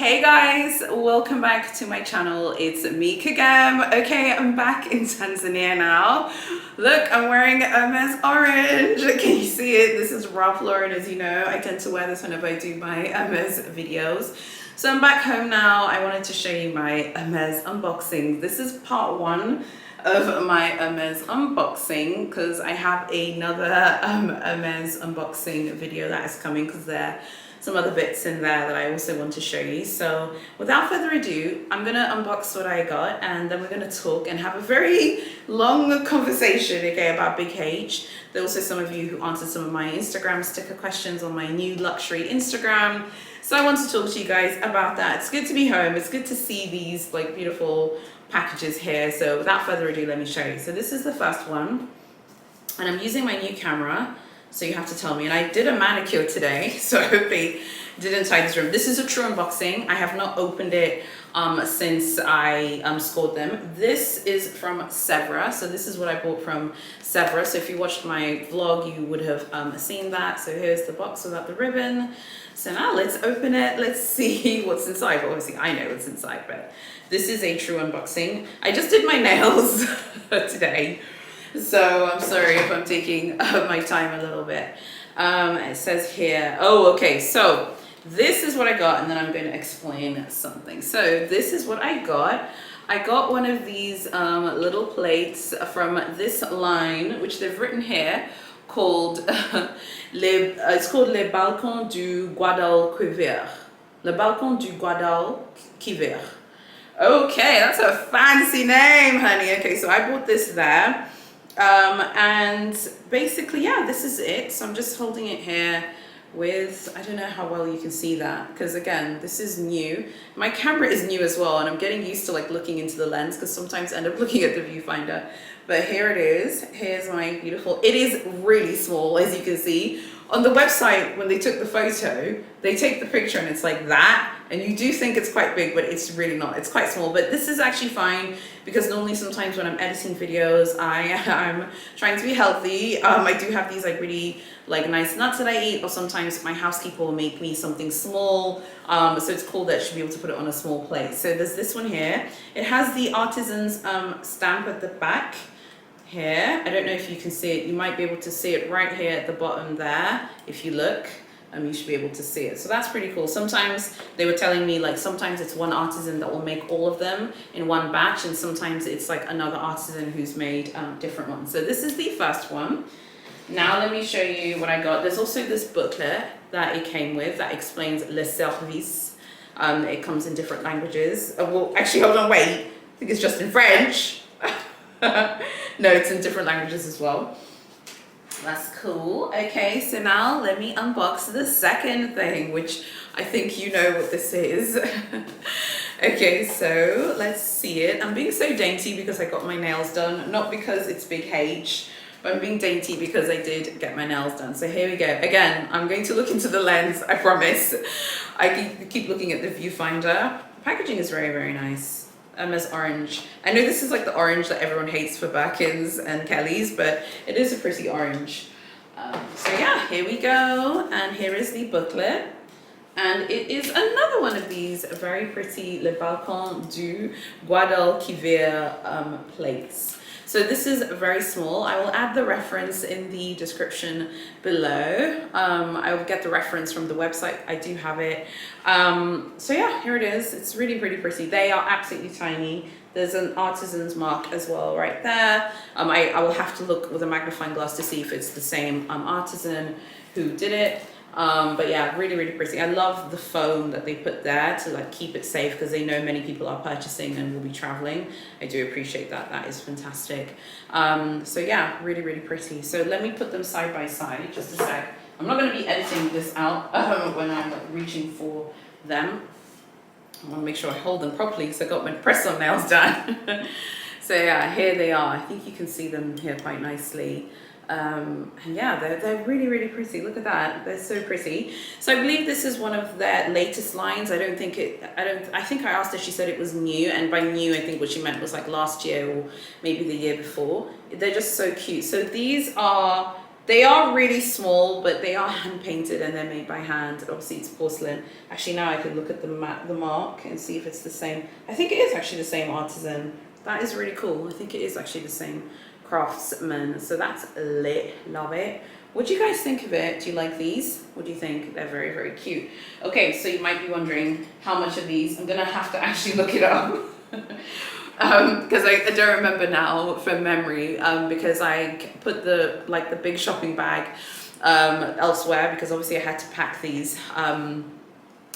Hey guys, welcome back to my channel. It's me Kagam. Okay, I'm back in Tanzania now. Look, I'm wearing Hermes orange. Can you see it? This is Ralph Lauren. As you know, I tend to wear this whenever I do my Hermes videos. So I'm back home now. I wanted to show you my Hermes unboxing. This is part one of my Hermes unboxing because I have another Hermes unboxing video that is coming because there some other bits in there that I also want to show you. So without further ado, I'm gonna unbox what I got and then we're gonna talk and have a very long conversation, okay, about Big H. There are also some of you who answered some of my Instagram sticker questions on my new luxury Instagram. So I want to talk to you guys about that. It's good to be home. It's good to see these like beautiful packages here. So without further ado, let me show you. So this is the first one and I'm using my new camera. So you have to tell me. And I did a manicure today, so I hope they didn't tie this room. This is a true unboxing. I have not opened it since I scored them. This is from Sephora. So this is what I bought from Sephora. So if you watched my vlog, you would have seen that. So here's the box without the ribbon. So now let's open it. Let's see what's inside. Well, obviously I know what's inside, but this is a true unboxing. I just did my nails today. So I'm sorry if I'm taking my time a little bit. It says here, oh, okay, so this is what I got, and then I'm going to explain something. So this is what I got. I got one of these little plates from this line, which they've written here, called, it's called Le Balcon du Guadalquivir. Le Balcon du Guadalquivir. Okay, that's a fancy name, honey. Okay, so I bought this there. And basically, yeah, this is it. So I'm just holding it here with, I don't know how well you can see that because again, this is new. My camera is new as well and I'm getting used to like looking into the lens because sometimes I end up looking at the viewfinder. But here it is. Here's my beautiful, it is really small as you can see. On the website, when they took the photo, they take the picture and it's like that. And you do think it's quite big, but it's really not. It's quite small, but this is actually fine because normally sometimes when I'm editing videos, I'm trying to be healthy. I do have these like really like nice nuts that I eat, or sometimes my housekeeper will make me something small. So it's cool that she'll be able to put it on a small plate. So there's this one here. It has the artisan's stamp at the back. Here, I don't know if you can see it. You might be able to see it right here at the bottom there. If you look, you should be able to see it. So that's pretty cool. Sometimes they were telling me like sometimes it's one artisan that will make all of them in one batch, and sometimes it's like another artisan who's made different ones. So this is the first one. Now let me show you what I got. There's also this booklet that it came with that explains le service. It comes in different languages. Well, actually, hold on, wait. I think it's just in French. No, it's in different languages as well. That's cool. Okay, so now let me unbox the second thing, which I think you know what this is. Okay, so let's see it. I'm being so dainty because I got my nails done, not because it's Big H, but I'm being dainty because I did get my nails done. So here we go. Again, I'm going to look into the lens, I promise. I keep looking at the viewfinder. The packaging is very, very nice. Hermes orange. I know this is like the orange that everyone hates for Birkins and Kellys, but it is a pretty orange. So yeah, here we go. And here is the booklet. And it is another one of these very pretty Le Balcon du Guadalquivir plates. So this is very small. I will add the reference in the description below. I will get the reference from the website. I do have it. So yeah, here it is. It's really, really pretty. They are absolutely tiny. There's an artisan's mark as well right there. I will have to look with a magnifying glass to see if it's the same artisan who did it. But yeah, really, really pretty. I love the foam that they put there to like keep it safe because they know many people are purchasing and will be traveling. I do appreciate that. That is fantastic. So yeah, really, really pretty. So let me put them side by side, just a sec. I'm not going to be editing this out when I'm like, reaching for them. I want to make sure I hold them properly because I got my press-on nails done. So yeah, here they are. I think you can see them here quite nicely. And yeah, they're really, really pretty. Look at that. They're so pretty. So I believe this is one of their latest lines. I think I asked her, she said it was new, and by new I think what she meant was like last year or maybe the year before. They're just so cute. So these are They are really small, but they are hand painted and they're made by hand. Obviously, it's porcelain. Actually, now I can look at the mark and see if it's the same. I think it is actually the same artisan. That is really cool. I think it is actually the same craftsman. So that's lit. Love it. What do you guys think of it? Do you like these? What do you think? They're very, very cute. Okay, so you might be wondering how much of these. I'm gonna have to actually look it up. Because I don't remember now from memory, because I put the big shopping bag elsewhere, because obviously I had to pack these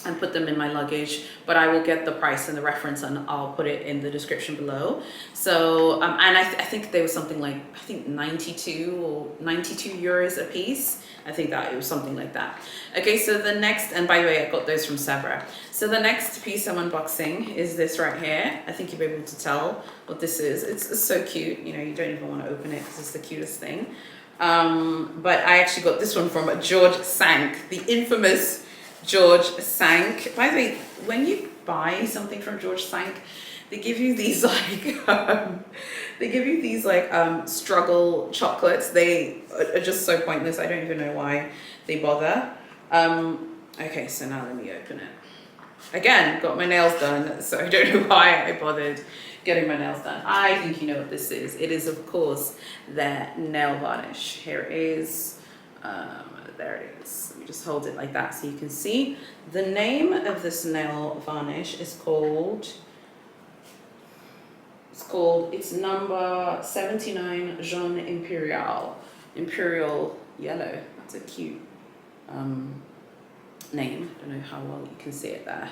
and put them in my luggage, but I will get the price and the reference and I'll put it in the description below. So and I think they were something like, I think 92 or 92 euros a piece. I think that it was something like that. Okay, so the next, and by the way, I got those from Severin. So the next piece I'm unboxing is this right here. I think you'll be able to tell what this is. It's so cute. You know, you don't even want to open it because it's the cutest thing. But I actually got this one from George Sank, the infamous George Sank. By the way, when you buy something from George Sank, they give you these struggle chocolates. They are just so pointless. I don't even know why they bother. Okay, so now let me open it. Again, got my nails done, so I don't know why I bothered getting my nails done. I think you know what this is. It is, of course, their nail varnish. Here it is. There it is. Let me just hold it like that so you can see. The name of this nail varnish is called, it's number 79 Jaune Imperial. Imperial yellow. That's a cute name. I don't know how well you can see it there.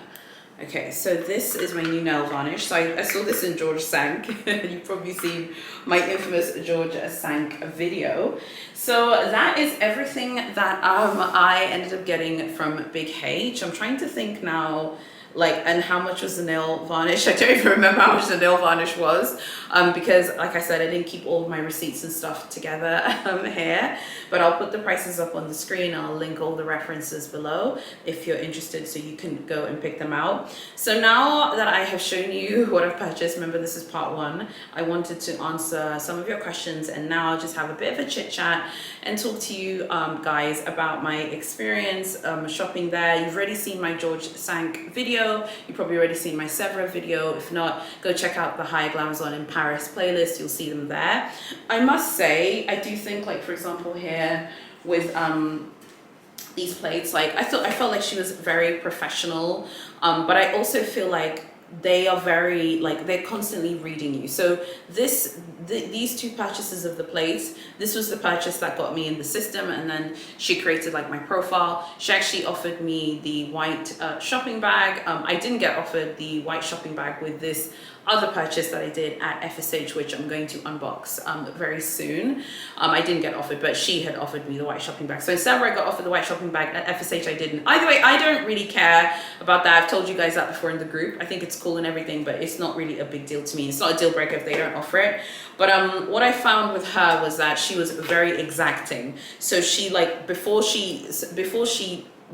Okay, so this is my new nail varnish. So I saw this in George Sank. You've probably seen my infamous George Sank video. So that is everything that I ended up getting from Big H. I'm trying to think now, and how much was the nail varnish? I don't even remember how much the nail varnish was, because like I said, I didn't keep all of my receipts and stuff together here, but I'll put the prices up on the screen. I'll link all the references below if you're interested, so you can go and pick them out. So now that I have shown you what I've purchased, remember this is part one, I wanted to answer some of your questions, and now I'll just have a bit of a chit chat and talk to you guys about my experience shopping there. You've already seen my George Sank video. You've probably already seen my Severin video. If not, go check out the Haya Glamazon in Paris playlist. You'll see them there. I must say, I do think, for example, here with these plates, I felt like she was very professional, but I also feel like they are very, they're constantly reading you. So these two purchases of the plates, this was the purchase that got me in the system, and then she created my profile. She actually offered me the white shopping bag. I didn't get offered the white shopping bag with this other purchase that I did at FSH, which I'm going to unbox very soon. I didn't get offered, but she had offered me the white shopping bag. So instead I got offered the white shopping bag, at FSH I didn't. Either way, I don't really care about that. I've told you guys that before in the group. I think it's cool and everything, but it's not really a big deal to me. It's not a deal breaker if they don't offer it. But what I found with her was that she was very exacting. So she,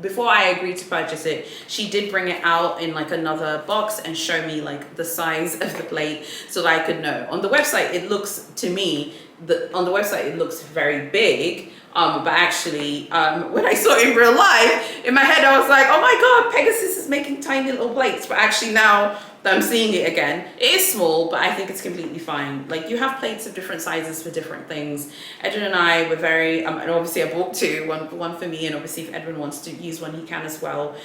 before I agreed to purchase it, she did bring it out in another box and show me the size of the plate so that I could know. On the website, it looks, to me, on the website it looks very big, but actually when I saw it in real life, in my head I was like, oh my god, Pegasus is making tiny little plates. But actually now that I'm seeing it again, it is small, but I think it's completely fine. You have plates of different sizes for different things. Edwin and I were very, and obviously I bought two, one for me, and obviously if Edwin wants to use one, he can as well.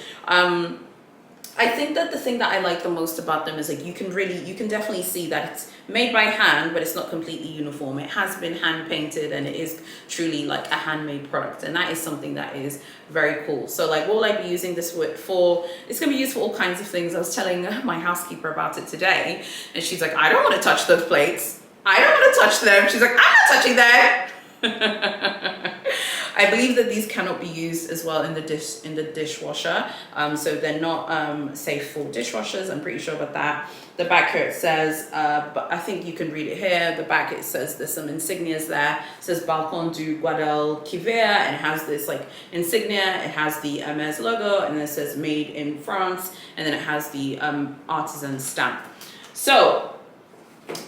I think that the thing that I like the most about them is you can definitely see that it's made by hand, but it's not completely uniform. It has been hand painted, and it is truly a handmade product, and that is something that is very cool. So what will I be using this for? It's gonna be used for all kinds of things. I was telling my housekeeper about it today, and she's like, I don't want to touch those plates. I don't want to touch them. She's like, I'm not touching them. I believe that these cannot be used as well in the dishwasher, so they're not safe for dishwashers. I'm pretty sure about that. The back here it says, but I think you can read it here. The back it says there's some insignias there. It says Balcon du Guadalquivir, and it has this insignia. It has the Hermes logo, and then it says made in France, and then it has the artisan stamp. So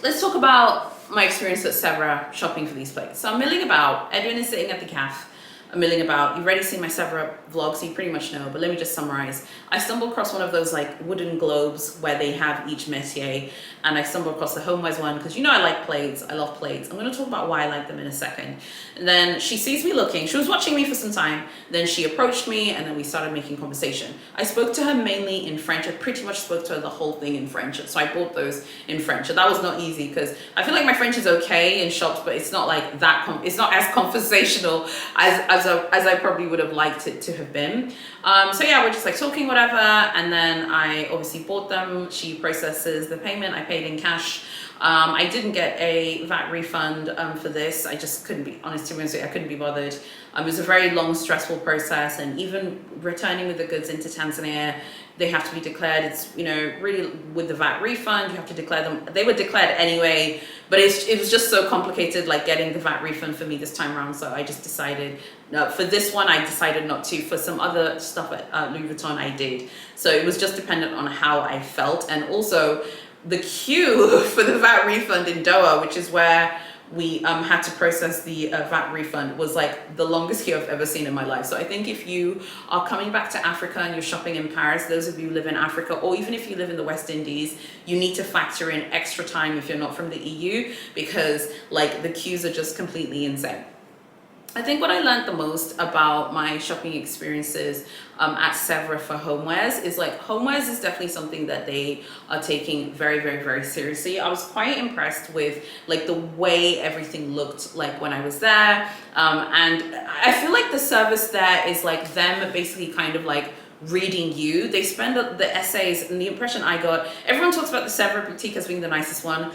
let's talk about my experience at Sephora shopping for these plates. So I'm milling about. Edwin is sitting at the cafe. I'm milling about. You've already seen my Sephora vlog, so you pretty much know, but let me just summarize. I stumbled across one of those like wooden globes where they have each métier, and I stumbled across the homewares one because you know I like plates. I love plates. I'm going to talk about why I like them in a second. And then she sees me looking. She was watching me for some time. Then she approached me, and then we started making conversation. I spoke to her mainly in French. I pretty much spoke to her the whole thing in French, so I bought those in French. And that was not easy because I feel like my French is okay in shops, but it's not like that. It's not as conversational as I probably would have liked it to have been. So yeah, we're just like talking, whatever, and then I obviously bought them. She processes the payment. I paid in cash. I didn't get a VAT refund for this. I just couldn't be honest to you. I couldn't be bothered. It was a very long, stressful process, and even returning with the goods into Tanzania, they have to be declared. It's, you know, really with the VAT refund, you have to declare them. They were declared anyway, but it was just so complicated, like getting the VAT refund for me this time around. So I just decided, no, for this one, I decided not to. For some other stuff at Louis Vuitton, I did. So it was just dependent on how I felt, and also the queue for the VAT refund in Doha, which is where we had to process the VAT refund, was like the longest queue I've ever seen in my life. So I think if you are coming back to Africa and you're shopping in Paris, those of you who live in Africa, or even if you live in the West Indies, you need to factor in extra time if you're not from the EU, because like the queues are just completely insane. I think what I learned the most about my shopping experiences at Sephora for homewares is like homewares is definitely something that they are taking very, very, very seriously. I was quite impressed with like the way everything looked like when I was there. And I feel like the service there is like them basically kind of like reading you. They spend the essays, and the impression I got, everyone talks about the Sephora boutique as being the nicest one.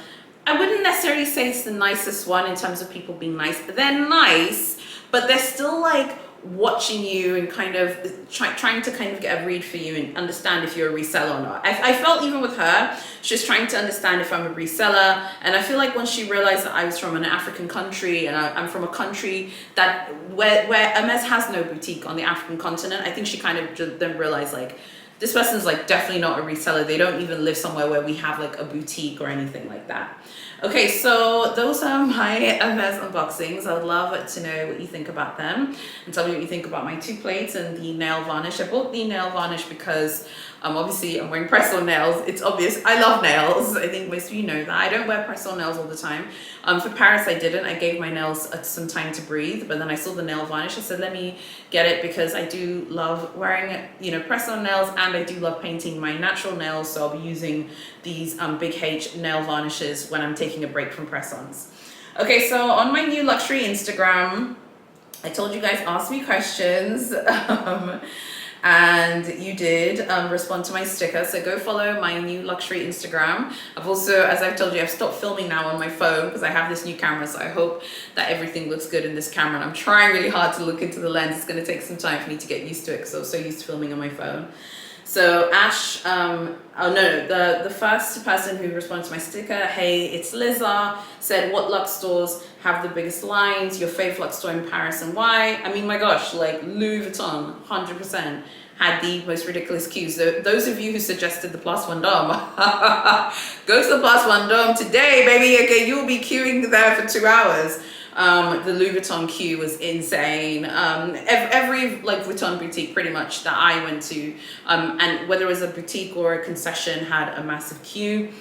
I wouldn't necessarily say it's the nicest one in terms of people being nice. They're nice, but they're still like watching you and kind of trying to kind of get a read for you and understand if you're a reseller or not. I felt even with her, she was trying to understand if I'm a reseller. And I feel like when she realized that I was from an African country and I'm from a country that where Hermes has no boutique on the African continent, I think she kind of then realized like, this person's like definitely not a reseller. They don't even live somewhere where we have like a boutique or anything like that. Okay, so those are my Hermes unboxings. I would love to know what you think about them, and tell me what you think about my two plates and the nail varnish. I bought the nail varnish because obviously I'm wearing press-on nails. It's obvious. I love nails. I think most of you know that. I don't wear press-on nails all the time. For Paris, I didn't. I gave my nails some time to breathe, but then I saw the nail varnish. I said, let me get it because I do love wearing, you know, press-on nails, and I do love painting my natural nails. So I'll be using these Big H nail varnishes when I'm taking a break from press-ons. Okay, so on my new luxury Instagram, I told you guys ask me questions. And you did respond to my sticker, so go follow my new luxury Instagram. I've also, as I've told you, I've stopped filming now on my phone because I have this new camera, so I hope that everything looks good in this camera, and I'm trying really hard to look into the lens. It's going to take some time for me to get used to it because I was so used to filming on my phone. So Ash, the first person who responded to my sticker, hey, it's Liza, said, what Lux stores have the biggest lines, your favorite Lux store in Paris and why? I mean, my gosh, like Louis Vuitton, 100% had the most ridiculous queues. So those of you who suggested the Place Vendôme, go to the Place Vendôme today, baby. Okay, you'll be queuing there for 2 hours. The Louis Vuitton queue was insane. Every like Vuitton boutique pretty much that I went to, and whether it was a boutique or a concession, had a massive queue.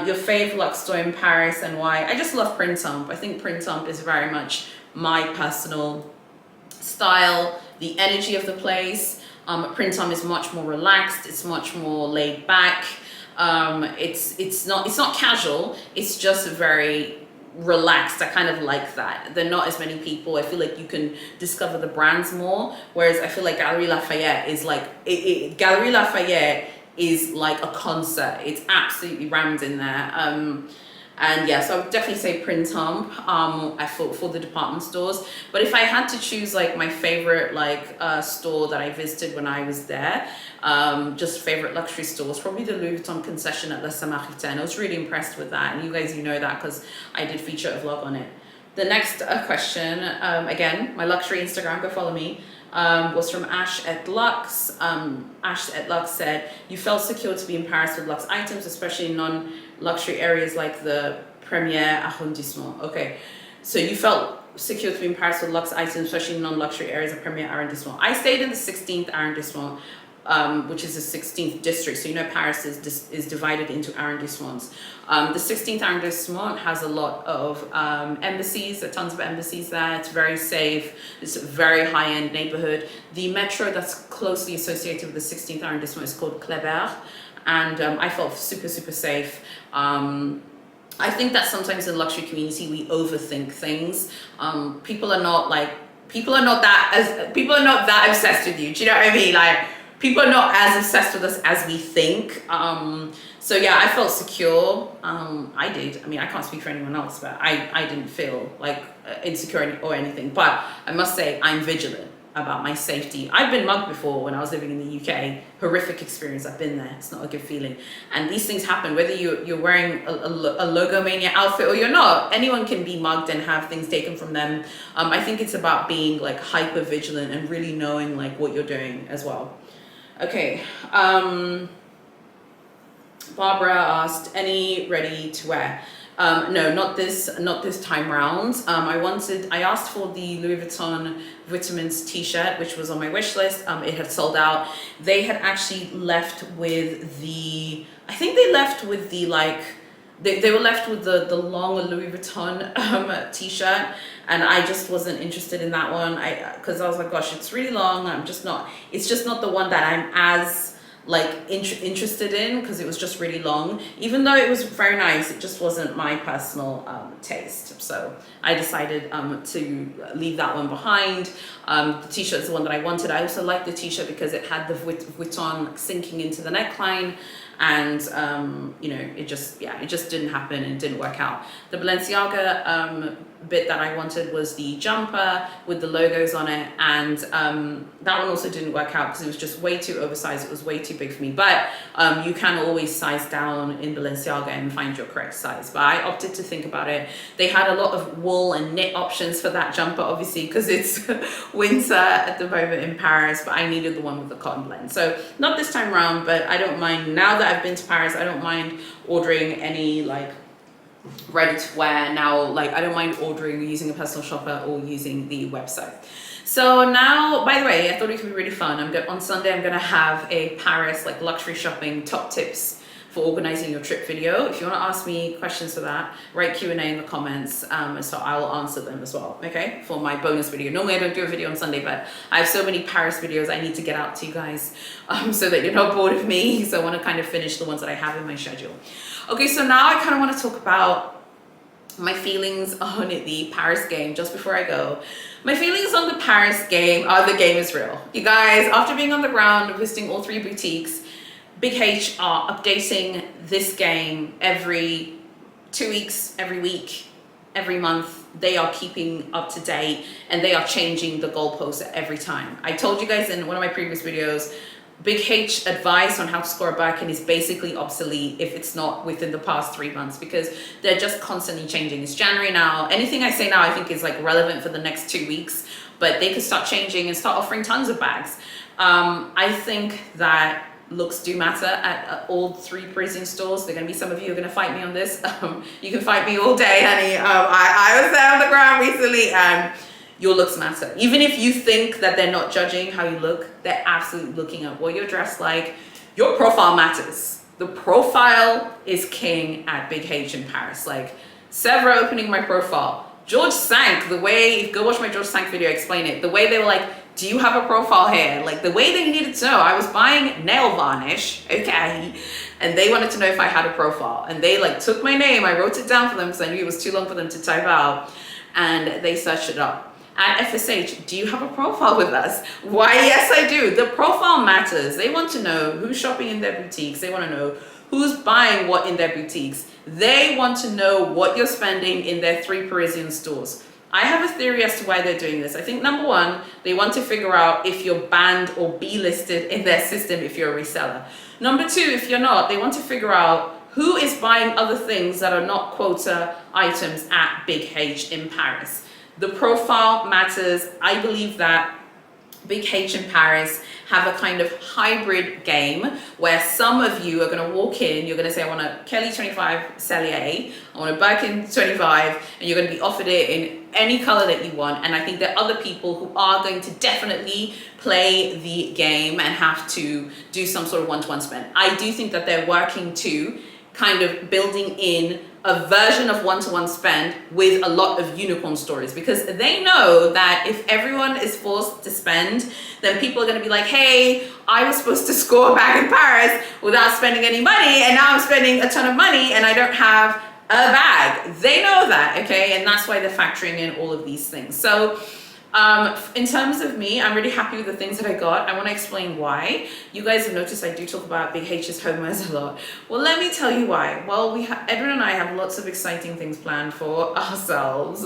Your favorite Lux store in Paris and why? I just love Printemps. I think Printemps is very much my personal style, the energy of the place. Printemps is much more relaxed. It's much more laid back. It's not casual. It's just very relaxed. I kind of like that. There are not as many people. I feel like you can discover the brands more. Whereas I feel like Galeries Lafayette is like Galeries Lafayette is like a concert. It's absolutely rammed in there. And yeah, so I would definitely say Printemps for the department stores. But if I had to choose like my favorite like store that I visited when I was there, just favorite luxury stores, probably the Louis Vuitton concession at La Samaritaine. I was really impressed with that, and you guys, you know that because I did feature a vlog on it. The next question, again, my luxury Instagram, go follow me, was from Ash at Lux. Ash at Lux said, you felt secure to be in Paris with Lux items, especially in non-luxury areas like the Premier Arrondissement. Okay, so you felt secure to be in Paris with luxe items, especially non-luxury areas of Premier Arrondissement. I stayed in the 16th Arrondissement, which is the 16th district. So you know Paris is divided into arrondissements. The 16th arrondissement has a lot of embassies, there are tons of embassies there. It's very safe. It's a very high-end neighborhood. The metro that's closely associated with the 16th arrondissement is called Kléber, and I felt super, super safe. I think that sometimes in luxury community we overthink things. People are not that obsessed with you. Do you know what I mean? Like, people are not as obsessed with us as we think. So yeah, I felt secure. I did. I mean, I can't speak for anyone else, but I didn't feel like insecure or anything. But I must say, I'm vigilant about my safety. I've been mugged before when I was living in the UK. Horrific experience. I've been there. It's not a good feeling. And these things happen, whether you're wearing a Logomania outfit or you're not. Anyone can be mugged and have things taken from them. I think it's about being like hyper vigilant and really knowing like what you're doing as well. Okay. Barbara asked, any ready to wear? No, not this time round. I asked for the Louis Vuitton Vitamins t-shirt, which was on my wish list. It had sold out. They had actually left with they were left with the long Louis Vuitton t-shirt, and I just wasn't interested in that one. Because I was like, gosh, it's really long. It's just not the one that I'm as interested in, because it was just really long. Even though it was very nice, it just wasn't my personal taste. So I decided to leave that one behind. The t-shirt is the one that I wanted. I also liked the t-shirt because it had the Vuitton sinking into the neckline, and it just didn't happen and it didn't work out. The Balenciaga bit that I wanted was the jumper with the logos on it, and that one also didn't work out because it was just way too oversized. It was way too big for me, but you can always size down in Balenciaga and find your correct size. But I opted to think about it. They had a lot of wool and knit options for that jumper, obviously, because it's winter at the moment in Paris, but I needed the one with the cotton blend. So not this time around, but I don't mind. Now that I've been to Paris, I don't mind ordering any ready to wear now. I don't mind ordering using a personal shopper or using the website. So now, by the way, I thought it could be really fun. On Sunday, I'm gonna have a Paris luxury shopping top tips for organizing your trip video. If you want to ask me questions for that, write Q&A in the comments, so I'll answer them as well, okay, for my bonus video. Normally I don't do a video on Sunday, but I have so many Paris videos I need to get out to you guys, so that you're not bored of me. So I want to kind of finish the ones that I have in my schedule. Okay, so now I kind of want to talk about my feelings on the Paris game just before I go. My feelings on the Paris game are the game is real. You guys, after being on the ground, visiting all 3 boutiques, Big H are updating this game every 2 weeks, every week, every month. They are keeping up to date, and they are changing the goalposts every time. I told you guys in one of my previous videos, Big H advice on how to score a Balcon is basically obsolete if it's not within the past 3 months, because they're just constantly changing. It's January now. Anything I say now I think is relevant for the next 2 weeks, but they could start changing and start offering tons of bags. I think that looks do matter at all 3 Parisian stores. There are going to be some of you who are going to fight me on this. You can fight me all day, honey. I was there on the ground recently, and your looks matter. Even if you think that they're not judging how you look, they're absolutely looking at what you're dressed like. Your profile matters. The profile is king at Big H in Paris. Several opening my profile. George Sank, go watch my George Sank video, explain it. The way they were like, do you have a profile here? The way they needed to know. I was buying nail varnish, okay? And they wanted to know if I had a profile. And they took my name, I wrote it down for them because I knew it was too long for them to type out. And they searched it up. At FSH, do you have a profile with us? Why, yes, I do. The profile matters. They want to know who's shopping in their boutiques. They want to know who's buying what in their boutiques. They want to know what you're spending in their 3 Parisian stores. I have a theory as to why they're doing this. I think number 1, they want to figure out if you're banned or B-listed in their system if you're a reseller. Number 2, if you're not, they want to figure out who is buying other things that are not quota items at Big H in Paris. The profile matters. I believe that Big H in Paris have a kind of hybrid game where some of you are going to walk in, you're going to say, I want a Kelly 25 Cellier, I want a Balcon 25, and you're going to be offered it in any color that you want. And I think there are other people who are going to definitely play the game and have to do some sort of one-to-one spend. I do think that they're working to kind of building in a version of one-to-one spend with a lot of unicorn stories, because they know that if everyone is forced to spend, then people are going to be like, hey, I was supposed to score a bag in Paris without spending any money, and now I'm spending a ton of money and I don't have a bag. They know that, okay? And that's why they're factoring in all of these things. So in terms of me, I'm really happy with the things that I got. I want to explain why. You guys have noticed I do talk about Big H's homewares a lot. Well, let me tell you why. Well, Edwin and I have lots of exciting things planned for ourselves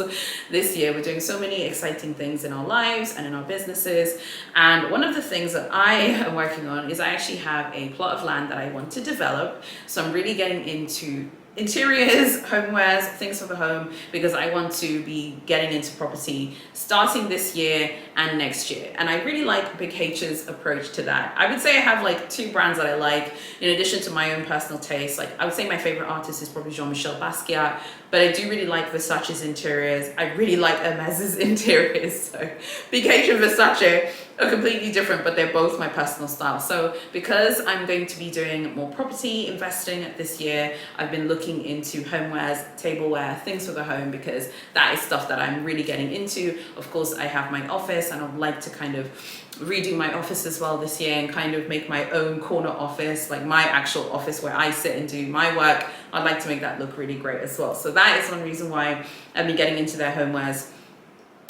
this year. We're doing so many exciting things in our lives and in our businesses. And one of the things that I am working on is I actually have a plot of land that I want to develop. So I'm really getting into interiors, homewares, things for the home, because I want to be getting into property starting this year and next year. And I really like Big H's approach to that. I would say I have like 2 brands that I like, in addition to my own personal taste. Like I would say my favorite artist is probably Jean-Michel Basquiat, but I do really like Versace's interiors. I really like Hermes's interiors. So Big H and Versace are completely different, but they're both my personal style. So because I'm going to be doing more property investing this year, I've been looking into homewares, tableware, things for the home, because that is stuff that I'm really getting into. Of course, I have my office and I'd like to kind of redo my office as well this year and kind of make my own corner office, like my actual office where I sit and do my work. I'd like to make that look really great as well. So that is one reason why I've been getting into their homewares.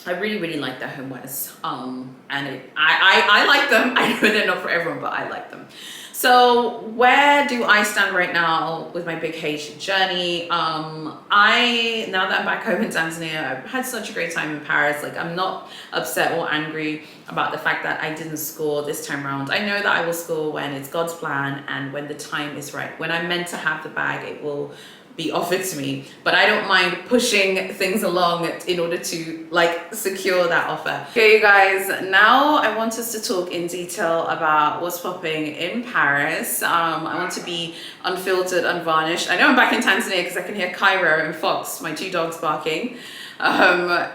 I really, really like their homewares. And I like them. I know they're not for everyone, but I like them. So where do I stand right now with my Big H journey? Now that I'm back home in Tanzania, I've had such a great time in Paris. Like I'm not upset or angry about the fact that I didn't score this time around. I know that I will score when it's God's plan and when the time is right. When I'm meant to have the bag, it will be offered to me, but I don't mind pushing things along in order to like secure that offer. Okay, you guys, now I want us to talk in detail about what's popping in Paris. I want to be unfiltered, unvarnished. I know I'm back in Tanzania because I can hear Cairo and Fox, my 2 dogs, barking. And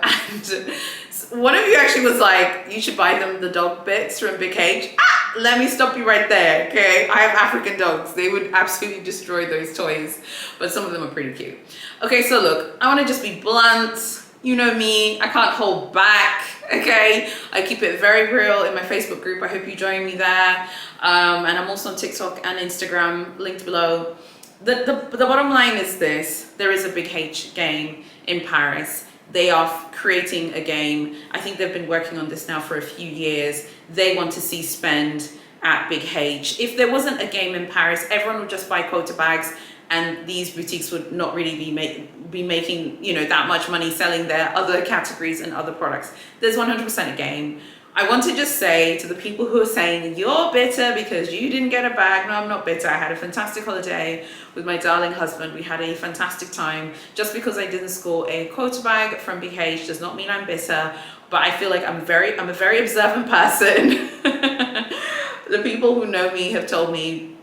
one of you actually was like, you should buy them the dog bits from Big H. Let me stop you right there, okay? I have African dogs. They would absolutely destroy those toys, but some of them are pretty cute. Okay, so look, I want to just be blunt. You know me, I can't hold back, okay? I keep it very real in my Facebook group. I hope you join me there. And I'm also on TikTok and Instagram, linked below. The bottom line is this. There is a Big H game in Paris. They are creating a game. I think they've been working on this now for a few years. They want to see spend at Big H. If there wasn't a game in Paris, everyone would just buy quota bags and these boutiques would not really be making, you know, that much money selling their other categories and other products. There's 100% a game. I want to just say to the people who are saying you're bitter because you didn't get a bag. No, I'm not bitter. I had a fantastic holiday with my darling husband. We had a fantastic time. Just because I didn't score a quota bag from Big H does not mean I'm bitter, but I feel like I'm a very observant person. The people who know me have told me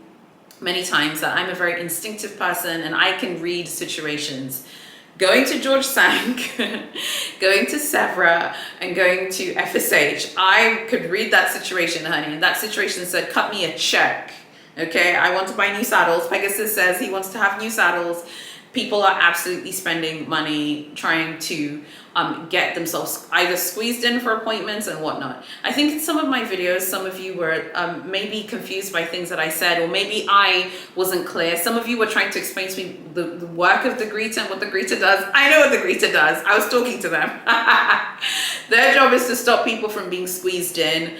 many times that I'm a very instinctive person and I can read situations. Going to George Sank, going to Sevra, and going to FSH, I could read that situation, honey. And that situation said, cut me a check. Okay, I want to buy new saddles. Pegasus says he wants to have new saddles. People are absolutely spending money trying to get themselves either squeezed in for appointments and whatnot. I think in some of my videos, some of you were maybe confused by things that I said, or maybe I wasn't clear. Some of you were trying to explain to me the work of the greeter and what the greeter does. I know what the greeter does. I was talking to them. Their job is to stop people from being squeezed in.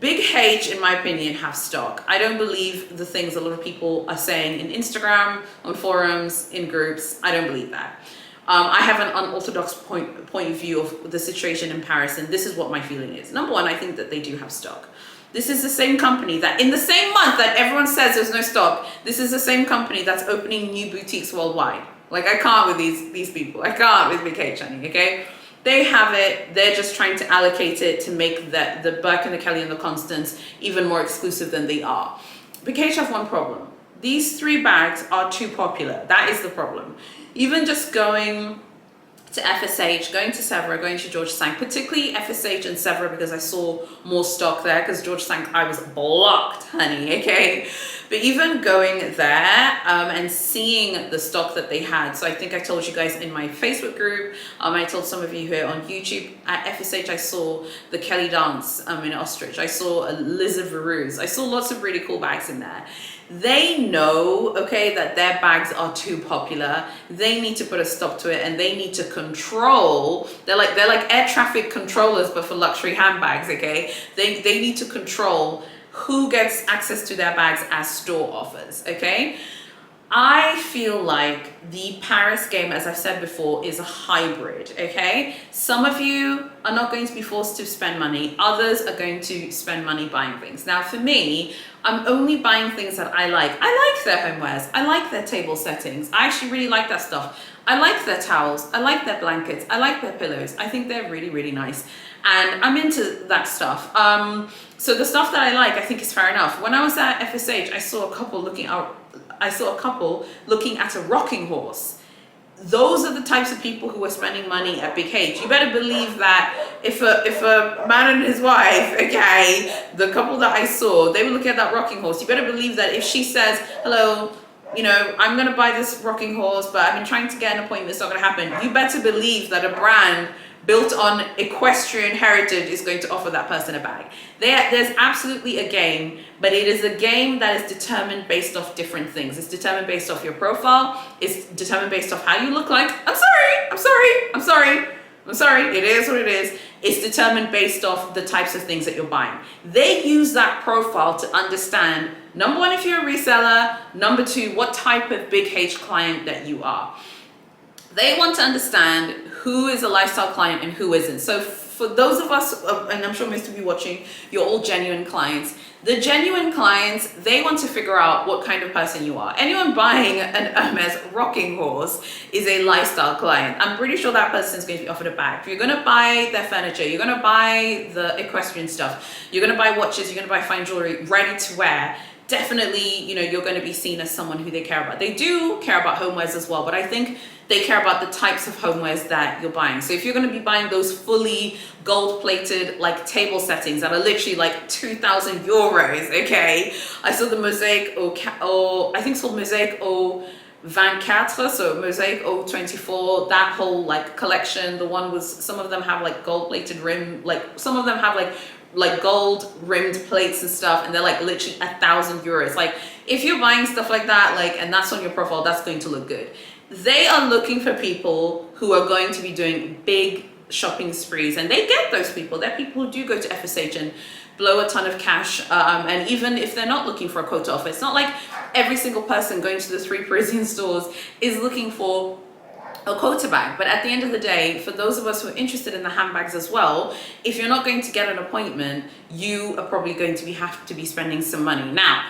Big H, in my opinion, have stock. I don't believe the things a lot of people are saying in Instagram, on forums, in groups. I don't believe that. I have an unorthodox point of view of the situation in Paris, and this is what my feeling is. Number one, I think that they do have stock. This is the same company that in the same month that everyone says there's no stock, this is the same company that's opening new boutiques worldwide. Like, I can't with these people. I can't with Big H, honey, okay? They have it. They're just trying to allocate it to make the Birkin, the Kelly, and the Constance even more exclusive than they are. BKH have one problem. These three bags are too popular. That is the problem. Even just going to FSH, going to Sevres, going to George Cinq, particularly FSH and Sevres, because I saw more stock there, because George Cinq, I was blocked, honey, okay? But even going there and seeing the stock that they had, so I think I told you guys in my Facebook group, I told some of you here on YouTube, at FSH I saw the Kelly Dance in Ostrich, I saw a Lizard Verouz, I saw lots of really cool bags in there. They know, okay, that their bags are too popular. They need to put a stop to it, and they need to control. They're like air traffic controllers, but for luxury handbags, okay? They need to control who gets access to their bags as store offers, okay? I feel like the Paris game, as I've said before, is a hybrid, okay? Some of you are not going to be forced to spend money. Others are going to spend money buying things. Now, for me, I'm only buying things that I like. I like their homewares. I like their table settings. I actually really like that stuff. I like their towels. I like their blankets. I like their pillows. I think they're really, really nice. And I'm into that stuff. So the stuff that I like, I think is fair enough. When I was at FSH, I saw a couple looking at a rocking horse. Those are the types of people who are spending money at Big H. You better believe that if a man and his wife, okay, the couple that I saw, they were looking at that rocking horse. You better believe that if she says, hello, you know, I'm going to buy this rocking horse, but I've been trying to get an appointment, it's not going to happen. You better believe that a brand built on equestrian heritage is going to offer that person a bag. There's absolutely a game, but it is a game that is determined based off different things. It's determined based off your profile. It's determined based off how you look like. I'm sorry. It is what it is. It's determined based off the types of things that you're buying. They use that profile to understand, number one, if you're a reseller, number two, what type of Big H client that you are. They want to understand who is a lifestyle client and who isn't. So for those of us, and I'm sure most of you watching, you're all genuine clients. The genuine clients, they want to figure out what kind of person you are. Anyone buying an Hermes rocking horse is a lifestyle client. I'm pretty sure that person is going to be offered a bag. If you're going to buy their furniture, you're going to buy the equestrian stuff, you're going to buy watches, you're going to buy fine jewelry, ready to wear, definitely, you know, you're going to be seen as someone who they care about. They do care about homewares as well, but I think they care about the types of homewares that you're buying. So if you're going to be buying those fully gold-plated like table settings that are literally like 2,000 euros, okay? I saw the Mosaic I think it's called Mosaic 24, so Mosaic 24, that whole like collection. The one was, some of them have like gold-plated rim, like some of them have like gold rimmed plates and stuff, and they're like literally 1,000 euros. Like if you're buying stuff like that, like, and that's on your profile, that's going to look good. They are looking for people who are going to be doing big shopping sprees, and they get those people. They're people who do go to FSH and blow a ton of cash, and even if they're not looking for a quota offer, it's not like every single person going to the 3 Parisian stores is looking for a quota bag. But at the end of the day, for those of us who are interested in the handbags as well, if you're not going to get an appointment, you are probably going to have to be spending some money. Now,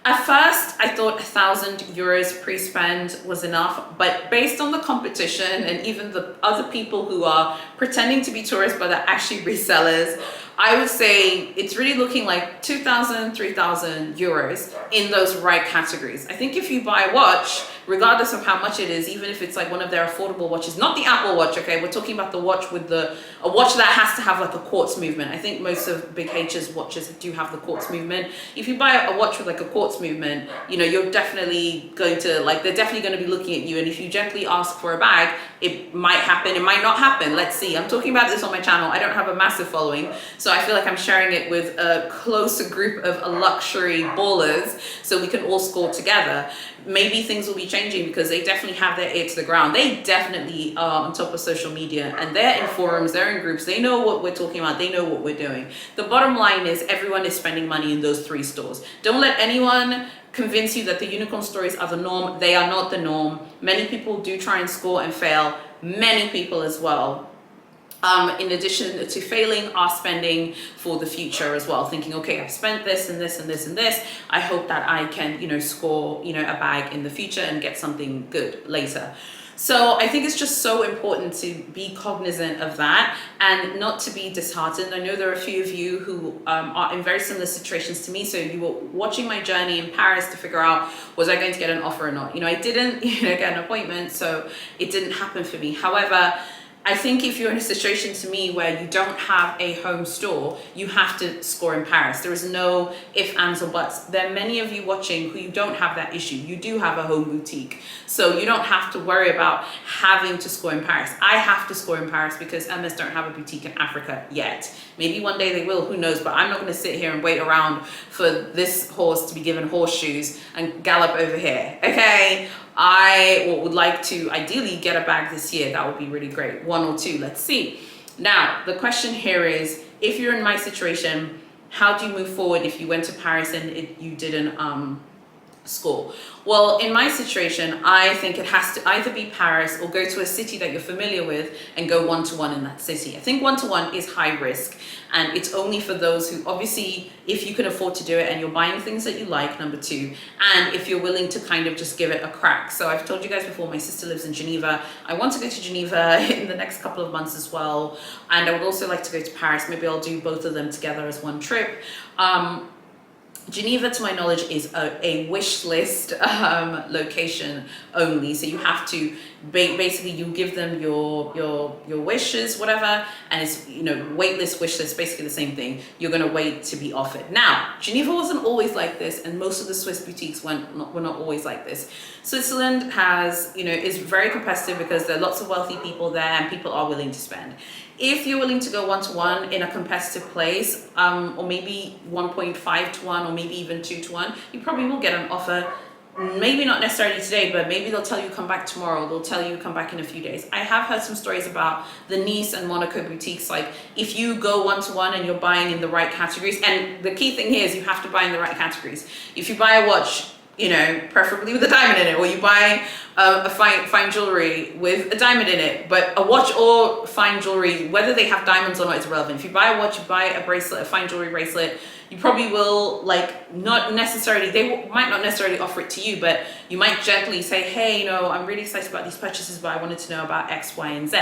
at first, I thought 1,000 euros pre-spend was enough, but based on the competition and even the other people who are pretending to be tourists but are actually resellers, I would say it's really looking like 2,000, 3,000 euros in those right categories. I think if you buy a watch, regardless of how much it is, even if it's like one of their affordable watches, not the Apple Watch, okay, we're talking about the watch with a watch that has to have like a quartz movement. I think most of Big H's watches do have the quartz movement. If you buy a watch with like a quartz movement, you know, you're definitely going to, like, they're definitely going to be looking at you. And if you gently ask for a bag, it might happen, it might not happen. Let's see. I'm talking about this on my channel. I don't have a massive following, so I feel like I'm sharing it with a closer group of luxury ballers so we can all score together. Maybe things will be changing because they definitely have their ear to the ground. They definitely are on top of social media, and they're in forums, they're in groups, they know what we're talking about, they know what we're doing. The bottom line is everyone is spending money in those 3 stores. Don't let anyone convince you that the unicorn stories are the norm. They are not the norm. Many people do try and score and fail, many people as well. in addition to failing, are spending for the future as well, thinking, okay, I've spent this and this and this and this. I hope that I can, score, a bag in the future and get something good later. So I think it's just so important to be cognizant of that and not to be disheartened. I know there are a few of you who are in very similar situations to me. So you were watching my journey in Paris to figure out, was I going to get an offer or not? I didn't, get an appointment, so it didn't happen for me. However, I think if you're in a situation to me where you don't have a home store, you have to score in Paris. There is no ifs, ands, or buts. There are many of you watching who you don't have that issue. You do have a home boutique. So you don't have to worry about having to score in Paris. I have to score in Paris because Hermes don't have a boutique in Africa yet. Maybe one day they will, who knows, but I'm not going to sit here and wait around for this horse to be given horseshoes and gallop over here, okay? I would like to ideally get a bag this year. That would be really great. 1 or 2, let's see. Now, the question here is, if you're in my situation, how do you move forward if you went to Paris and you didn't score? Well, in my situation, I think it has to either be Paris or go to a city that you're familiar with and go one-to-one in that city. I think one-to-one is high risk, and it's only for those who, obviously, if you can afford to do it and you're buying things that you like, number 2, and if you're willing to kind of just give it a crack. So I've told you guys before, my sister lives in Geneva. I want to go to Geneva in the next couple of months as well, and I would also like to go to Paris. Maybe I'll do both of them together as one trip. Geneva, to my knowledge, is a wish list location only. So you have to basically you give them your wishes, whatever, and it's wait list, wish list, basically the same thing. You're going to wait to be offered. Now, Geneva wasn't always like this, and most of the Swiss boutiques were not always like this. Switzerland has is very competitive because there are lots of wealthy people there, and people are willing to spend. If you're willing to go one-to-one in a competitive place, or maybe 1.5 to 1, or maybe even 2 to 1, you probably will get an offer. Maybe not necessarily today, but maybe they'll tell you come back tomorrow. They'll tell you come back in a few days. I have heard some stories about the Nice and Monaco boutiques. Like if you go one-to-one and you're buying in the right categories, and the key thing here is you have to buy in the right categories. If you buy a watch, preferably with a diamond in it, or you buy a fine jewelry with a diamond in it, but a watch or fine jewelry, whether they have diamonds or not is irrelevant. If you buy a watch, you buy a bracelet, a fine jewelry bracelet, you probably will might not necessarily offer it to you, but you might gently say, hey, I'm really excited about these purchases, but I wanted to know about X, Y, and Z.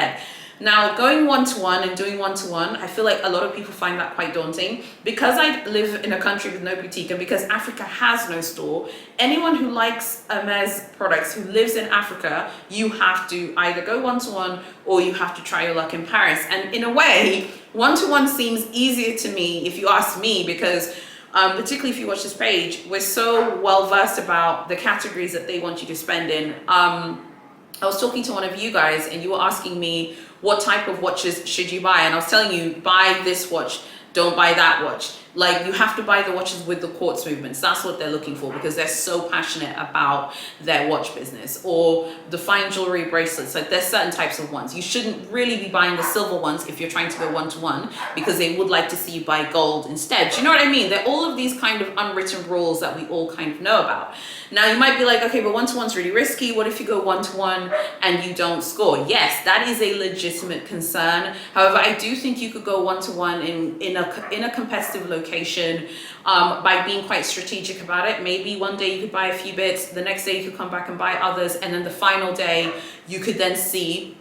Now, going one-to-one and doing one-to-one, I feel like a lot of people find that quite daunting. Because I live in a country with no boutique, and because Africa has no store, anyone who likes Hermes products, who lives in Africa, you have to either go one-to-one or you have to try your luck in Paris. And in a way, one-to-one seems easier to me, if you ask me, because particularly if you watch this page, we're so well versed about the categories that they want you to spend in. I was talking to one of you guys and you were asking me, what type of watches should you buy? And I was telling you, buy this watch, don't buy that watch. Like, you have to buy the watches with the quartz movements. That's what they're looking for, because they're so passionate about their watch business. Or the fine jewelry bracelets. Like, there's certain types of ones. You shouldn't really be buying the silver ones if you're trying to go one-to-one, because they would like to see you buy gold instead. Do you know what I mean? They're all of these kind of unwritten rules that we all kind of know about. Now, you might be like, okay, but one-to-one's really risky. What if you go one-to-one and you don't score? Yes, that is a legitimate concern. However, I do think you could go one-to-one in a competitive location by being quite strategic about it. Maybe one day you could buy a few bits, the next day you could come back and buy others, and then the final day you could then see,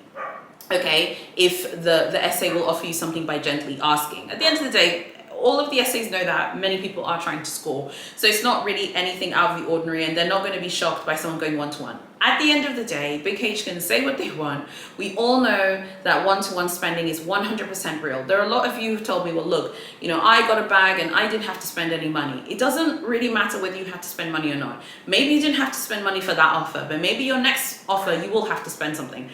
okay, if the SA will offer you something by gently asking. At the end of the day, all of the SAs know that many people are trying to score. So it's not really anything out of the ordinary, and they're not going to be shocked by someone going one-to-one. At the end of the day, Big H can say what they want. We all know that one-to-one spending is 100% real. There are a lot of you who told me, well, look, I got a bag and I didn't have to spend any money. It doesn't really matter whether you had to spend money or not. Maybe you didn't have to spend money for that offer, but maybe your next offer, you will have to spend something.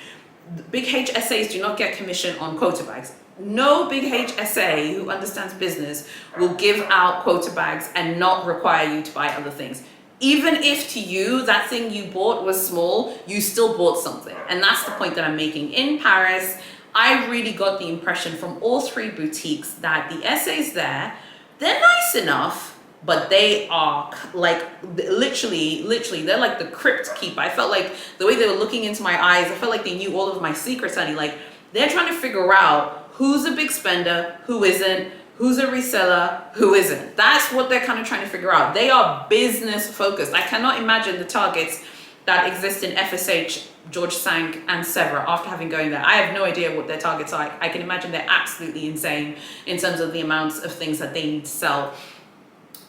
Big H SAs do not get commission on quota bags. No Big H SA who understands business will give out quota bags and not require you to buy other things. Even if to you that thing you bought was small, you still bought something. And that's the point that I'm making. In Paris, I really got the impression from all three boutiques that the SAs there, they're nice enough, but they are like literally, they're like the crypt keeper. I felt like the way they were looking into my eyes, I felt like they knew all of my secrets, honey. Like, they're trying to figure out who's a big spender, who isn't, who's a reseller, who isn't. That's what they're kind of trying to figure out. They are business focused. I cannot imagine the targets that exist in FSH, George Sank, and Sephora after having going there. I have no idea what their targets are. I can imagine they're absolutely insane in terms of the amounts of things that they need to sell.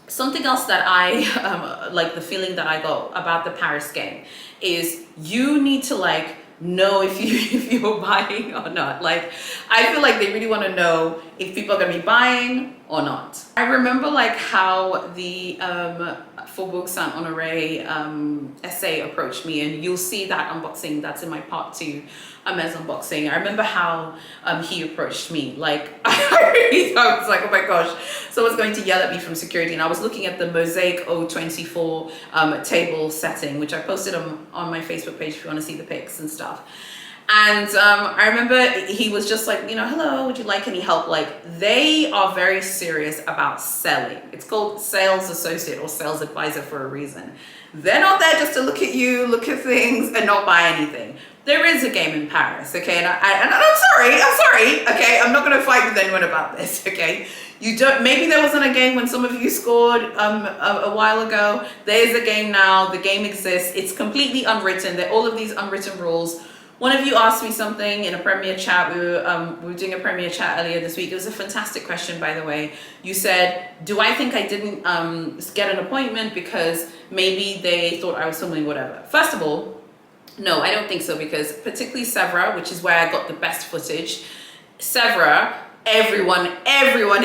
Something else that I like, the feeling that I got about the Paris game is you need to like know if you're buying or not. Like, I feel like they really want to know if people are going to be buying or not. I remember like how the Faubourg Saint-Honoré essay approached me, and you'll see that unboxing that's in my part 2 Hermes unboxing. I remember how he approached me. Like, I really thought, I was like, oh my gosh, someone's going to yell at me from security. And I was looking at the Mosaic 024 table setting, which I posted on my Facebook page if you want to see the pics and stuff. And I remember he was just like, you know, hello, would you like any help? Like, they are very serious about selling. It's called sales associate or sales advisor for a reason. They're not there just to look at you, look at things, and not buy anything. There is a game in Paris, okay? And I'm sorry, okay? I'm not going to fight with anyone about this, okay? You don't. Maybe there wasn't a game when some of you scored a while ago. There is a game now. The game exists. It's completely unwritten. There are all of these unwritten rules. One of you asked me something in a Premier chat. We were doing a Premier chat earlier this week. It was a fantastic question, by the way. You said, do I think I didn't get an appointment because maybe they thought I was filming whatever? First of all, no, I don't think so, because particularly Sephora, which is where I got the best footage, Sephora, everyone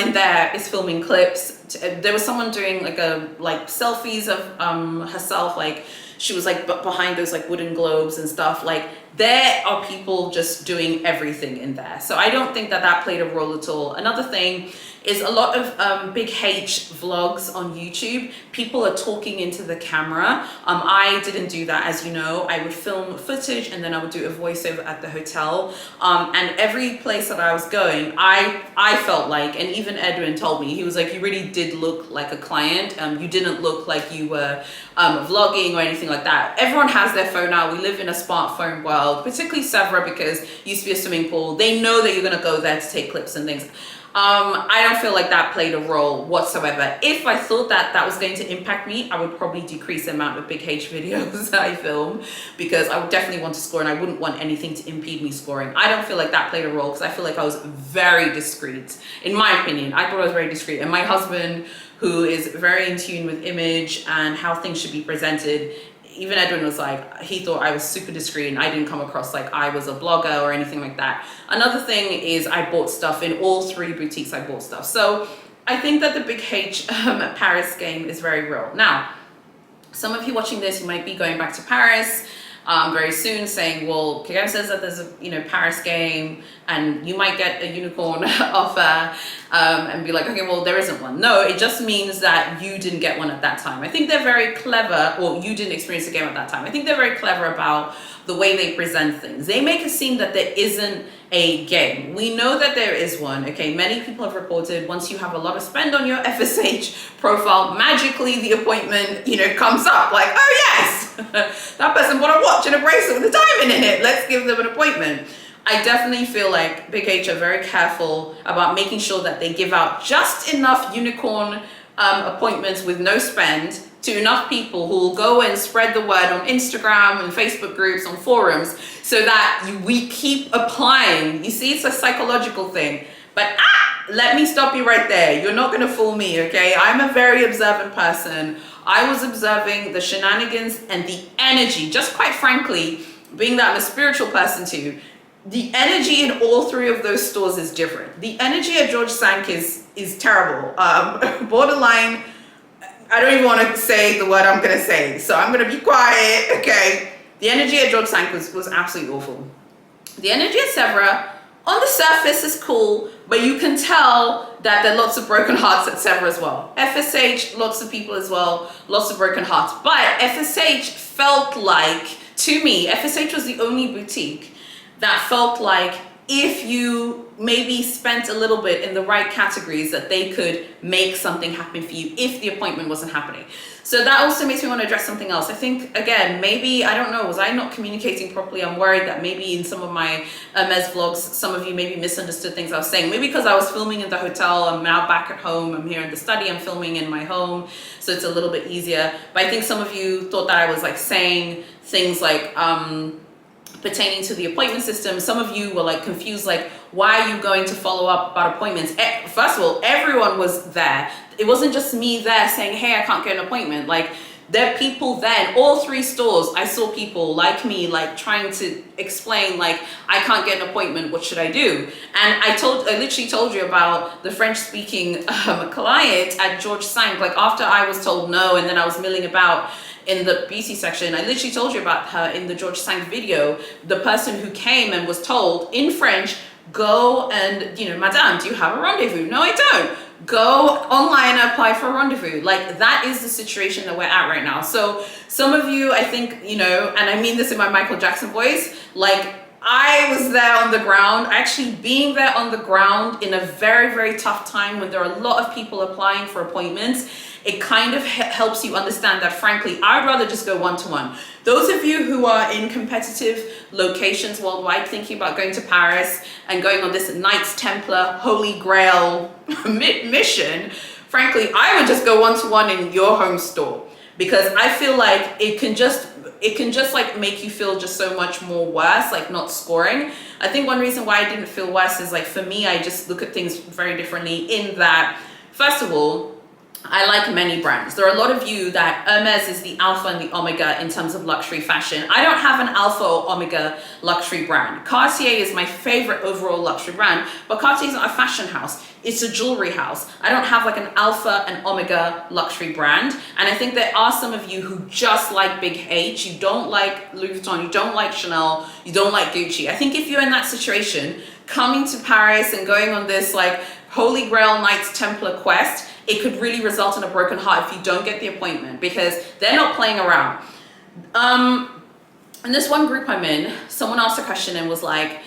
in there is filming clips. There was someone doing like selfies of herself, like she was like behind those like wooden globes and stuff. Like, there are people just doing everything in there. So I don't think that played a role at all. Another thing is a lot of Big H vlogs on YouTube. People are talking into the camera. I didn't do that, as you know. I would film footage and then I would do a voiceover at the hotel. And every place that I was going, I felt like, and even Edwin told me, he was like, you really did look like a client. You didn't look like you were vlogging or anything like that. Everyone has their phone now. We live in a smartphone world, particularly Sephora, because it used to be a swimming pool. They know that you're gonna go there to take clips and things. I don't feel like that played a role whatsoever. If I thought that was going to impact me, I would probably decrease the amount of Big H videos that I film, because I would definitely want to score and I wouldn't want anything to impede me scoring. I don't feel like that played a role, because I feel like I was very discreet. In my opinion, I thought I was very discreet. And my husband, who is very in tune with image and how things should be presented, even Edwin was like, he thought I was super discreet and I didn't come across like I was a blogger or anything like that. Another thing is I bought stuff in all 3 boutiques. I bought stuff. So I think that the Big H Paris game is very real. Now, some of you watching this, you might be going back to Paris very soon, saying, well, Kagam says that there's a Paris game and you might get a unicorn offer and be like, okay, well, there isn't one. No, it just means that you didn't get one at that time. I think they're very clever, or you didn't experience a game at that time. I think they're very clever about the way they present things. They make it seem that there isn't a game. We know that there is one, okay? Many people have reported once you have a lot of spend on your FSH profile, magically the appointment, comes up like, oh yes, that person bought a watch and a bracelet with a diamond in it. Let's give them an appointment. I definitely feel like Big H are very careful about making sure that they give out just enough unicorn appointments with no spend to enough people who will go and spread the word on Instagram and Facebook groups, on forums, so that we keep applying. You see, it's a psychological thing. But let me stop you right there. You're not gonna fool me, okay? I'm a very observant person. I was observing the shenanigans and the energy, just quite frankly, being that I'm a spiritual person too, the energy in all 3 of those stores is different. The energy at George Sank is terrible. Borderline, I don't even want to say the word I'm going to say, so I'm going to be quiet, okay? The energy at George Sank was absolutely awful. The energy at Sephora, on the surface, is cool, but you can tell that there are lots of broken hearts at Sephora as well. FSH, lots of people as well, lots of broken hearts. But FSH felt like, to me, FSH was the only boutique that felt like if you maybe spent a little bit in the right categories that they could make something happen for you if the appointment wasn't happening. So that also makes me want to address something else. I think, again, maybe, I don't know, was I not communicating properly? I'm worried that maybe in some of my Hermes vlogs, some of you maybe misunderstood things I was saying. Maybe because I was filming in the hotel, I'm now back at home, I'm here in the study, I'm filming in my home, so it's a little bit easier. But I think some of you thought that I was like saying things like, pertaining to the appointment system. Some of you were like confused, like, why are you going to follow up about appointments? First of all, everyone was there. It wasn't just me there saying, hey, I can't get an appointment. Like, there are people there in all 3 stores. I saw people like me, like trying to explain, like, I can't get an appointment, what should I do? And I literally told you about the French speaking client at George Cinq. Like, after I was told no, and then I was milling about in the beauty section, I literally told you about her in the George Cinq video, the person who came and was told in French, go and, you know, Madame, do you have a rendezvous? No, I don't. Go online and apply for a rendezvous. Like, that is the situation that we're at right now. So some of you, I think, you know, and I mean this in my Michael Jackson voice, like, I was there on the ground, actually being there on the ground in a very, very tough time when there are a lot of people applying for appointments. It kind of helps you understand that, frankly, I'd rather just go one-to-one. Those of you who are in competitive locations worldwide, thinking about going to Paris and going on this Knights Templar Holy Grail mission, frankly, I would just go one-to-one in your home store, because I feel like it can just like make you feel just so much more worse, like not scoring. I think one reason why I didn't feel worse is, like, for me, I just look at things very differently in that, first of all, I like many brands. There are a lot of you that Hermes is the alpha and the omega in terms of luxury fashion. I don't have an alpha or omega luxury brand. Cartier is my favorite overall luxury brand, but Cartier is not a fashion house. It's a jewelry house. I don't have like an alpha and omega luxury brand. And I think there are some of you who just like Big H. You don't like Louis Vuitton, you don't like Chanel, you don't like Gucci. I think if you're in that situation, coming to Paris and going on this like Holy Grail Knights Templar quest, it could really result in a broken heart if you don't get the appointment, because they're not playing around. In this one group I'm in, someone asked a question and was like,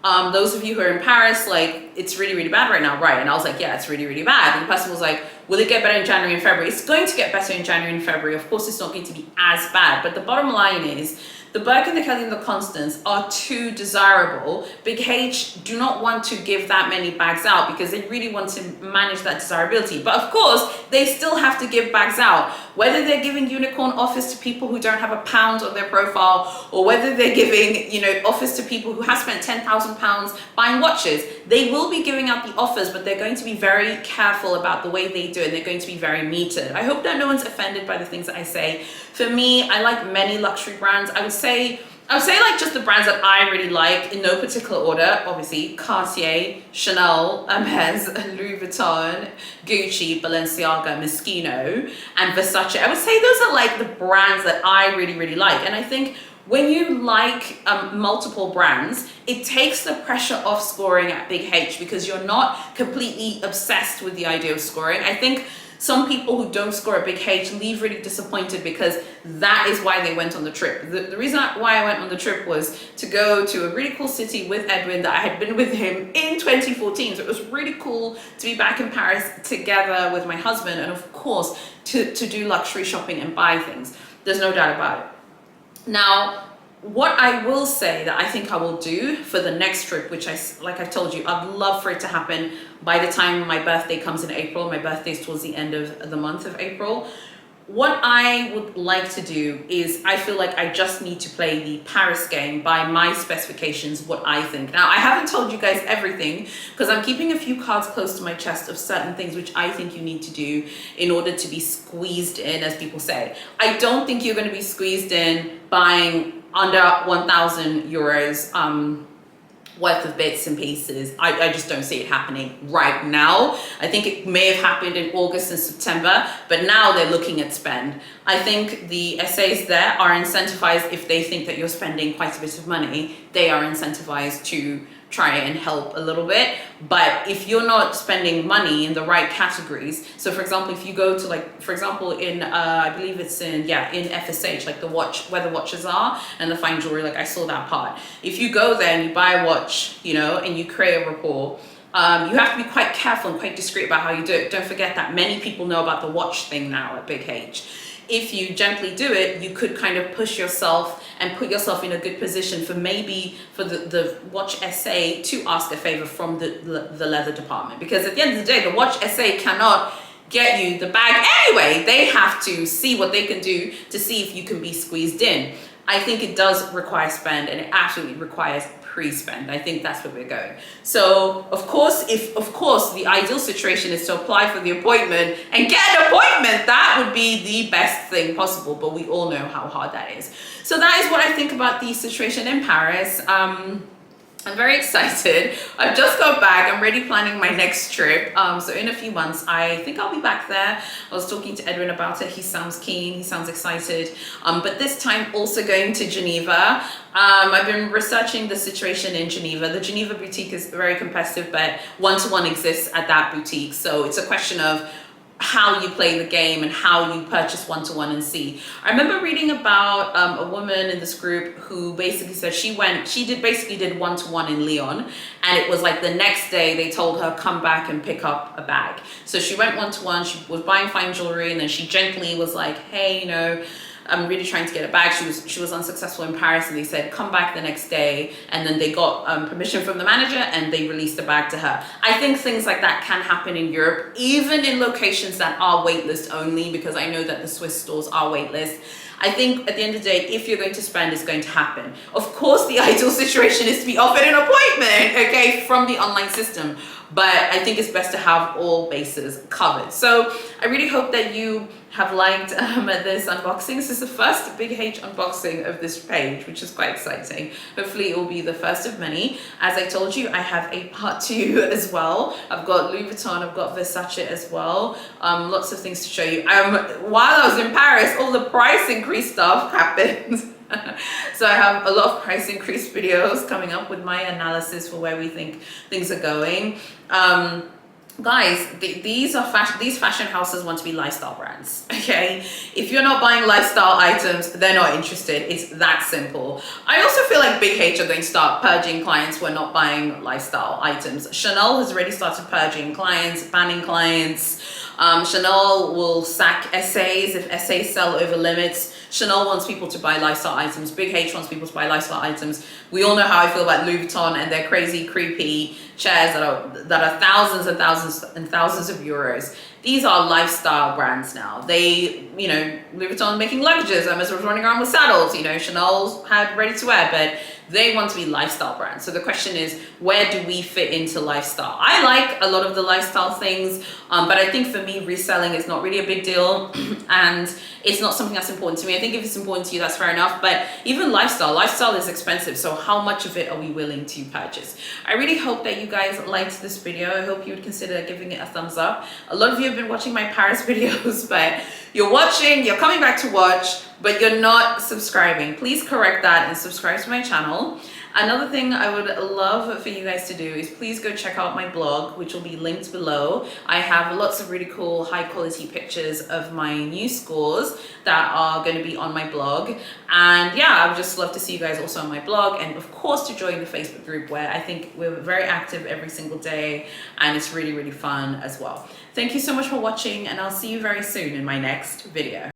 those of you who are in Paris, like, it's really, really bad right now, right? And I was like, yeah, it's really, really bad. And the person was like, will it get better in January and February? It's going to get better in January and February. Of course, it's not going to be as bad. But the bottom line is, the Balcon, the Kelly, and the Constance are too desirable. Big H do not want to give that many bags out because they really want to manage that desirability. But of course, they still have to give bags out. Whether they're giving unicorn offers to people who don't have a pound on their profile, or whether they're giving, you know, offers to people who have spent £10,000 buying watches, they will be giving out the offers, but they're going to be very careful about the way they do it. They're going to be very metered. I hope that no one's offended by the things that I say. For me, I like many luxury brands. I would say like just the brands that I really like in no particular order. Obviously, Cartier, Chanel, Hermes, Louis Vuitton, Gucci, Balenciaga, Moschino, and Versace. I would say those are like the brands that I really, really like. And I think when you like multiple brands, it takes the pressure off scoring at Big H because you're not completely obsessed with the idea of scoring. I think some people who don't score at Big H leave really disappointed because that is why they went on the trip. The reason why I went on the trip was to go to a really cool city with Edwin that I had been with him in 2014. So it was really cool to be back in Paris together with my husband, and of course to do luxury shopping and buy things. There's no doubt about it. Now, what I will say that I think I will do for the next trip, which like I told you, I'd love for it to happen by the time my birthday comes in April. My birthday is towards the end of the month of April. What I would like to do is, I feel like I just need to play the Paris game by my specifications, what I think. Now, I haven't told you guys everything because I'm keeping a few cards close to my chest of certain things which I think you need to do in order to be squeezed in, as people say. I don't think you're going to be squeezed in buying under 1,000 euros worth of bits and pieces. I just don't see it happening right now. I think it may have happened in August and September, but now they're looking at spend. I think the SAs there are incentivized if they think that you're spending quite a bit of money, they are incentivized to try and help a little bit. But if you're not spending money in the right categories, so for example, if you go to like, for example, in I believe it's in FSH, like the watch, where the watches are and the fine jewelry, like I saw that part. If you go there and you buy a watch, you know, and you create a rapport, you have to be quite careful and quite discreet about how you do it. Don't forget that many people know about the watch thing now at Big H. If you gently do it, you could kind of push yourself and put yourself in a good position for maybe for the watch SA to ask a favor from the leather department. Because at the end of the day, the watch SA cannot get you the bag anyway. They have to see what they can do to see if you can be squeezed in. I think it does require spend, and it absolutely requires pre-spend. I think that's where we're going. So of course, the ideal situation is to apply for the appointment and get an appointment, that would be the best thing possible, but we all know how hard that is. So that is what I think about the situation in Paris. I'm very excited. I've just got back. I'm already planning my next trip. So in a few months, I think I'll be back there. I was talking to Edwin about it. He sounds keen. He sounds excited. But this time also going to Geneva. I've been researching the situation in Geneva. The Geneva boutique is very competitive, but one-to-one exists at that boutique. So it's a question of how you play the game and how you purchase one-to-one and see. I remember reading about a woman in this group who basically said she did one-to-one in Lyon, and it was like the next day they told her come back and pick up a bag. So she went one-to-one, she was buying fine jewelry, and then she gently was like, hey, you know, I'm really trying to get it back. She was unsuccessful in Paris, and they said come back the next day, and then they got permission from the manager and they released the bag to her. I think things like that can happen in Europe, even in locations that are waitlist only, because I know that the Swiss stores are waitlist. I think at the end of the day, if you're going to spend, it's going to happen. Of course, the ideal situation is to be offered an appointment, okay, from the online system. But I think it's best to have all bases covered. So I really hope that you have liked this unboxing. This is the first Big H unboxing of this page, which is quite exciting. Hopefully it will be the first of many. As I told you, I have a part 2 as well. I've got Louis Vuitton, I've got Versace as well. Lots of things to show you. While I was in Paris, all the price increase stuff happened. So I have a lot of price increase videos coming up with my analysis for where we think things are going. Guys, these fashion houses want to be lifestyle brands, okay? If you're not buying lifestyle items, they're not interested. It's that simple. I also feel like Big H are going to start purging clients who are not buying lifestyle items. Chanel has already started purging clients, banning clients. Chanel will sack SAs if SAs sell over limits. Chanel wants people to buy lifestyle items. Big H wants people to buy lifestyle items. We all know how I feel about Louis Vuitton and their crazy, creepy chairs that are thousands and thousands and thousands of euros. These are lifestyle brands now. They, you know, Louis Vuitton making luggages. Hermes was running around with saddles. You know, Chanel had ready to wear, but they want to be lifestyle brands. So the question is, where do we fit into lifestyle? I like a lot of the lifestyle things, but I think for me, reselling is not really a big deal, and it's not something that's important to me. I think if it's important to you, that's fair enough. But even lifestyle is expensive. So how much of it are we willing to purchase? I really hope that you guys liked this video. I hope you would consider giving it a thumbs up. A lot of you have been watching my Paris videos, but you're coming back to watch, but you're not subscribing. Please correct that and subscribe to my channel. Another thing I would love for you guys to do is please go check out my blog, which will be linked below. I have lots of really cool high quality pictures of my new scores that are going to be on my blog. And yeah, I would just love to see you guys also on my blog, and of course to join the Facebook group, where I think we're very active every single day, and it's really, really fun as well. Thank you so much for watching, and I'll see you very soon in my next video.